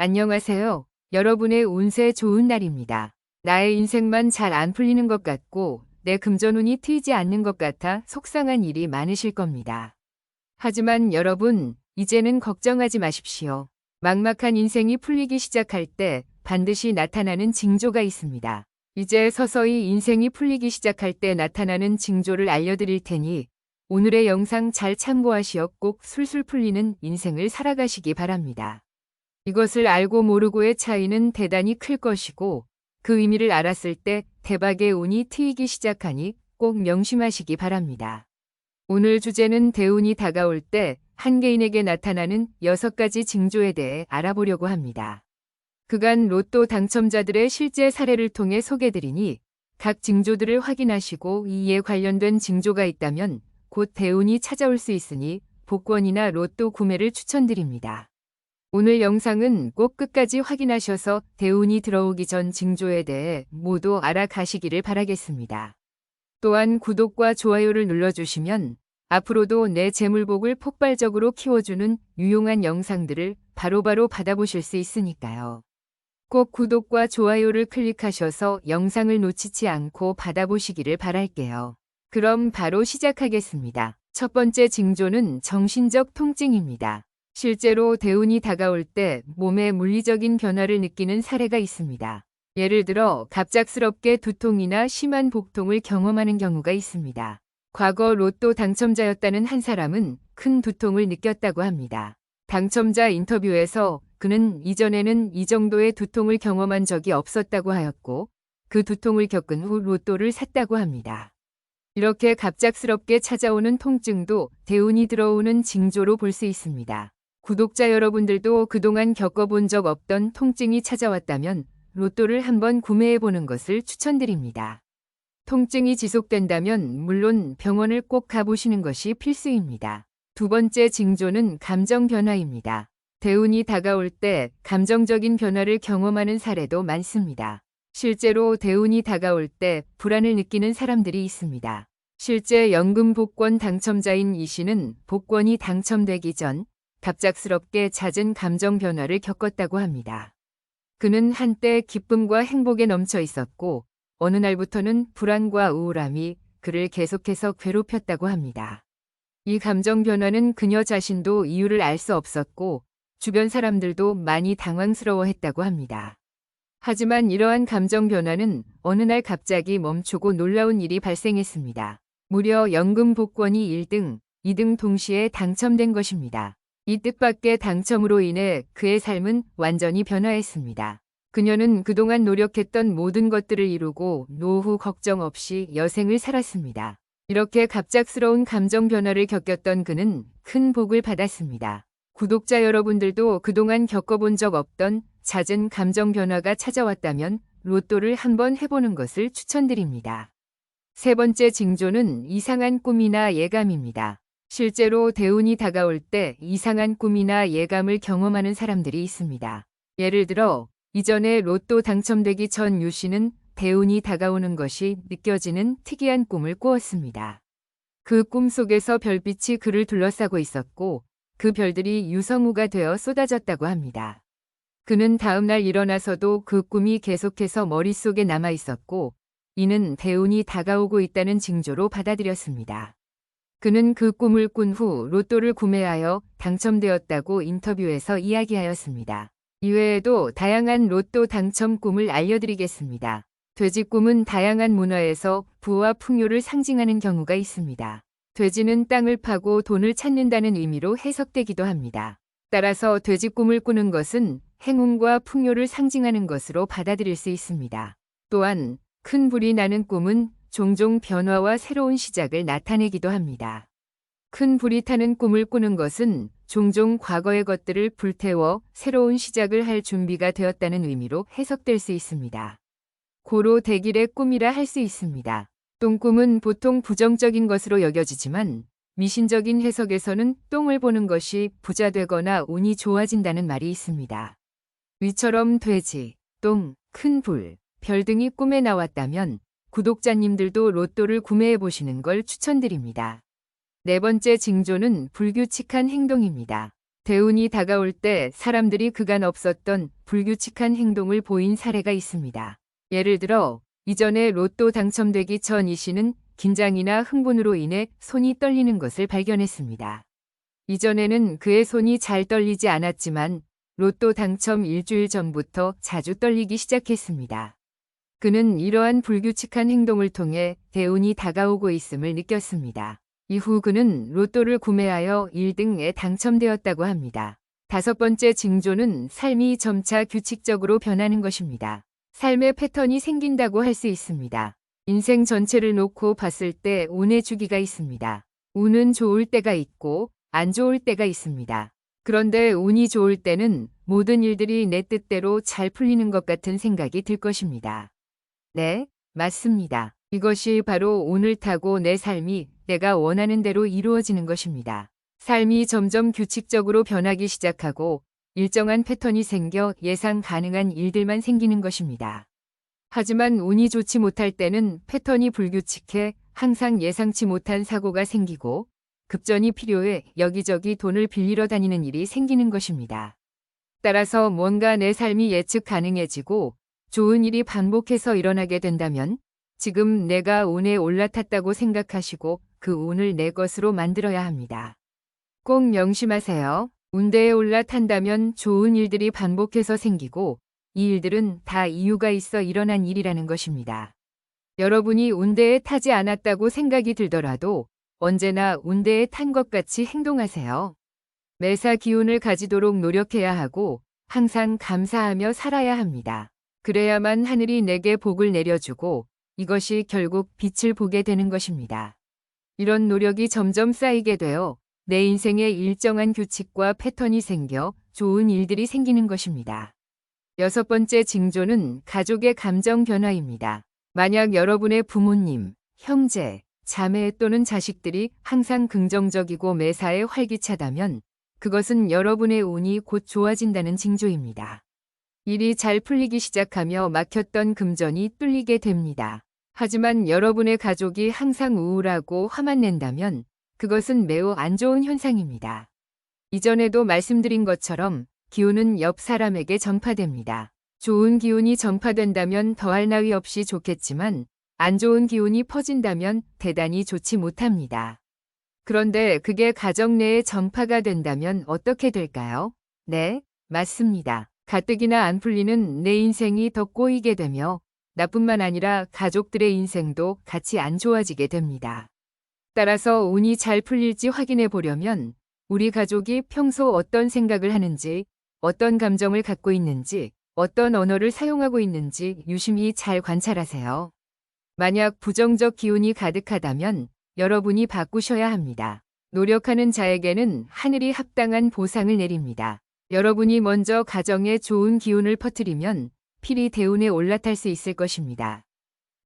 안녕하세요. 여러분의 운세 좋은 날입니다. 나의 인생만 잘 안 풀리는 것 같고 내 금전운이 트이지 않는 것 같아 속상한 일이 많으실 겁니다. 하지만 여러분, 이제는 걱정하지 마십시오. 막막한 인생이 풀리기 시작할 때 반드시 나타나는 징조가 있습니다. 이제 서서히 인생이 풀리기 시작할 때 나타나는 징조를 알려드릴 테니 오늘의 영상 잘 참고하시어 꼭 술술 풀리는 인생을 살아가시기 바랍니다. 이것을 알고 모르고의 차이는 대단히 클 것이고 그 의미를 알았을 때 대박의 운이 트이기 시작하니 꼭 명심하시기 바랍니다. 오늘 주제는 대운이 다가올 때 한 개인에게 나타나는 6가지 징조에 대해 알아보려고 합니다. 그간 로또 당첨자들의 실제 사례를 통해 소개드리니 각 징조들을 확인하시고 이에 관련된 징조가 있다면 곧 대운이 찾아올 수 있으니 복권이나 로또 구매를 추천드립니다. 오늘 영상은 꼭 끝까지 확인하셔서 대운이 들어오기 전 징조에 대해 모두 알아가시기를 바라겠습니다. 또한 구독과 좋아요를 눌러주시면 앞으로도 내 재물복을 폭발적으로 키워주는 유용한 영상들을 바로바로 받아보실 수 있으니까요. 꼭 구독과 좋아요를 클릭하셔서 영상을 놓치지 않고 받아보시기를 바랄게요. 그럼 바로 시작하겠습니다. 첫 번째 징조는 정신적 통증입니다. 실제로 대운이 다가올 때 몸에 물리적인 변화를 느끼는 사례가 있습니다. 예를 들어 갑작스럽게 두통이나 심한 복통을 경험하는 경우가 있습니다. 과거 로또 당첨자였다는 한 사람은 큰 두통을 느꼈다고 합니다. 당첨자 인터뷰에서 그는 이전에는 이 정도의 두통을 경험한 적이 없었다고 하였고 그 두통을 겪은 후 로또를 샀다고 합니다. 이렇게 갑작스럽게 찾아오는 통증도 대운이 들어오는 징조로 볼 수 있습니다. 구독자 여러분들도 그동안 겪어본 적 없던 통증이 찾아왔다면 로또를 한번 구매해보는 것을 추천드립니다. 통증이 지속된다면 물론 병원을 꼭 가보시는 것이 필수입니다. 두 번째 징조는 감정 변화입니다. 대운이 다가올 때 감정적인 변화를 경험하는 사례도 많습니다. 실제로 대운이 다가올 때 불안을 느끼는 사람들이 있습니다. 실제 연금 복권 당첨자인 이 씨는 복권이 당첨되기 전 갑작스럽게 잦은 감정 변화를 겪었다고 합니다. 그는 한때 기쁨과 행복에 넘쳐 있었고 어느 날부터는 불안과 우울함이 그를 계속해서 괴롭혔다고 합니다. 이 감정 변화는 그녀 자신도 이유를 알 수 없었고 주변 사람들도 많이 당황스러워했다고 합니다. 하지만 이러한 감정 변화는 어느 날 갑자기 멈추고 놀라운 일이 발생했습니다. 무려 연금 복권이 1등, 2등 동시에 당첨된 것입니다. 이 뜻밖의 당첨으로 인해 그의 삶은 완전히 변화했습니다. 그녀는 그동안 노력했던 모든 것들을 이루고 노후 걱정 없이 여생을 살았습니다. 이렇게 갑작스러운 감정 변화를 겪었던 그는 큰 복을 받았습니다. 구독자 여러분들도 그동안 겪어본 적 없던 잦은 감정 변화가 찾아왔다면 로또를 한번 해보는 것을 추천드립니다. 세 번째 징조는 이상한 꿈이나 예감입니다. 실제로 대운이 다가올 때 이상한 꿈이나 예감을 경험하는 사람들이 있습니다. 예를 들어 이전에 로또 당첨되기 전 유 씨는 대운이 다가오는 것이 느껴지는 특이한 꿈을 꾸었습니다. 그 꿈 속에서 별빛이 그를 둘러싸고 있었고 그 별들이 유성우가 되어 쏟아졌다고 합니다. 그는 다음날 일어나서도 그 꿈이 계속해서 머릿속에 남아 있었고 이는 대운이 다가오고 있다는 징조로 받아들였습니다. 그는 그 꿈을 꾼 후 로또를 구매하여 당첨되었다고 인터뷰에서 이야기하였습니다. 이외에도 다양한 로또 당첨 꿈을 알려드리겠습니다. 돼지 꿈은 다양한 문화에서 부와 풍요를 상징하는 경우가 있습니다. 돼지는 땅을 파고 돈을 찾는다는 의미로 해석되기도 합니다. 따라서 돼지 꿈을 꾸는 것은 행운과 풍요를 상징하는 것으로 받아들일 수 있습니다. 또한 큰 불이 나는 꿈은 종종 변화와 새로운 시작을 나타내기도 합니다. 큰 불이 타는 꿈을 꾸는 것은 종종 과거의 것들을 불태워 새로운 시작을 할 준비가 되었다는 의미로 해석될 수 있습니다. 고로 대길의 꿈이라 할 수 있습니다. 똥꿈은 보통 부정적인 것으로 여겨지지만 미신적인 해석에서는 똥을 보는 것이 부자 되거나 운이 좋아진다는 말이 있습니다. 위처럼 돼지, 똥, 큰 불, 별 등이 꿈에 나왔다면 구독자님들도 로또를 구매해 보시는 걸 추천드립니다. 네 번째 징조는 불규칙한 행동입니다. 대운이 다가올 때 사람들이 그간 없었던 불규칙한 행동을 보인 사례가 있습니다. 예를 들어 이전에 로또 당첨되기 전 이 씨는 긴장이나 흥분으로 인해 손이 떨리는 것을 발견했습니다. 이전에는 그의 손이 잘 떨리지 않았지만 로또 당첨 일주일 전부터 자주 떨리기 시작했습니다. 그는 이러한 불규칙한 행동을 통해 대운이 다가오고 있음을 느꼈습니다. 이후 그는 로또를 구매하여 1등에 당첨되었다고 합니다. 5번째 징조는 삶이 점차 규칙적으로 변하는 것입니다. 삶의 패턴이 생긴다고 할 수 있습니다. 인생 전체를 놓고 봤을 때 운의 주기가 있습니다. 운은 좋을 때가 있고 안 좋을 때가 있습니다. 그런데 운이 좋을 때는 모든 일들이 내 뜻대로 잘 풀리는 것 같은 생각이 들 것입니다. 네, 맞습니다. 이것이 바로 운을 타고 내 삶이 내가 원하는 대로 이루어지는 것입니다. 삶이 점점 규칙적으로 변하기 시작하고 일정한 패턴이 생겨 예상 가능한 일들만 생기는 것입니다. 하지만 운이 좋지 못할 때는 패턴이 불규칙해 항상 예상치 못한 사고가 생기고 급전이 필요해 여기저기 돈을 빌리러 다니는 일이 생기는 것입니다. 따라서 뭔가 내 삶이 예측 가능해지고 좋은 일이 반복해서 일어나게 된다면 지금 내가 운에 올라탔다고 생각하시고 그 운을 내 것으로 만들어야 합니다. 꼭 명심하세요. 운대에 올라탄다면 좋은 일들이 반복해서 생기고 이 일들은 다 이유가 있어 일어난 일이라는 것입니다. 여러분이 운대에 타지 않았다고 생각이 들더라도 언제나 운대에 탄 것 같이 행동하세요. 매사 기운을 가지도록 노력해야 하고 항상 감사하며 살아야 합니다. 그래야만 하늘이 내게 복을 내려주고 이것이 결국 빛을 보게 되는 것입니다. 이런 노력이 점점 쌓이게 되어 내 인생에 일정한 규칙과 패턴이 생겨 좋은 일들이 생기는 것입니다. 6번째 징조는 가족의 감정 변화입니다. 만약 여러분의 부모님, 형제, 자매 또는 자식들이 항상 긍정적이고 매사에 활기차다면 그것은 여러분의 운이 곧 좋아진다는 징조입니다. 일이 잘 풀리기 시작하며 막혔던 금전이 뚫리게 됩니다. 하지만 여러분의 가족이 항상 우울하고 화만 낸다면 그것은 매우 안 좋은 현상입니다. 이전에도 말씀드린 것처럼 기운은 옆 사람에게 전파됩니다. 좋은 기운이 전파된다면 더할 나위 없이 좋겠지만 안 좋은 기운이 퍼진다면 대단히 좋지 못합니다. 그런데 그게 가정 내에 전파가 된다면 어떻게 될까요? 네, 맞습니다. 가뜩이나 안 풀리는 내 인생이 더 꼬이게 되며 나뿐만 아니라 가족들의 인생도 같이 안 좋아지게 됩니다. 따라서 운이 잘 풀릴지 확인해 보려면 우리 가족이 평소 어떤 생각을 하는지, 어떤 감정을 갖고 있는지, 어떤 언어를 사용하고 있는지 유심히 잘 관찰하세요. 만약 부정적 기운이 가득하다면 여러분이 바꾸셔야 합니다. 노력하는 자에게는 하늘이 합당한 보상을 내립니다. 여러분이 먼저 가정에 좋은 기운을 퍼뜨리면 필히 대운에 올라탈 수 있을 것입니다.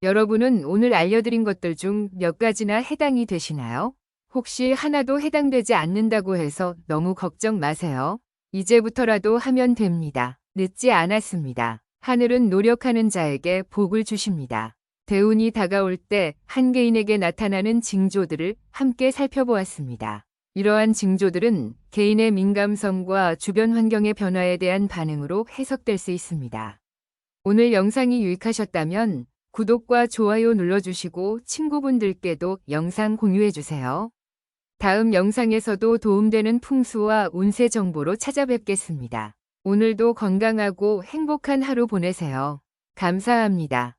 여러분은 오늘 알려드린 것들 중 몇 가지나 해당이 되시나요? 혹시 하나도 해당되지 않는다고 해서 너무 걱정 마세요. 이제부터라도 하면 됩니다. 늦지 않았습니다. 하늘은 노력하는 자에게 복을 주십니다. 대운이 다가올 때 한 개인에게 나타나는 징조들을 함께 살펴보았습니다. 이러한 징조들은 개인의 민감성과 주변 환경의 변화에 대한 반응으로 해석될 수 있습니다. 오늘 영상이 유익하셨다면 구독과 좋아요 눌러주시고 친구분들께도 영상 공유해주세요. 다음 영상에서도 도움되는 풍수와 운세 정보로 찾아뵙겠습니다. 오늘도 건강하고 행복한 하루 보내세요. 감사합니다.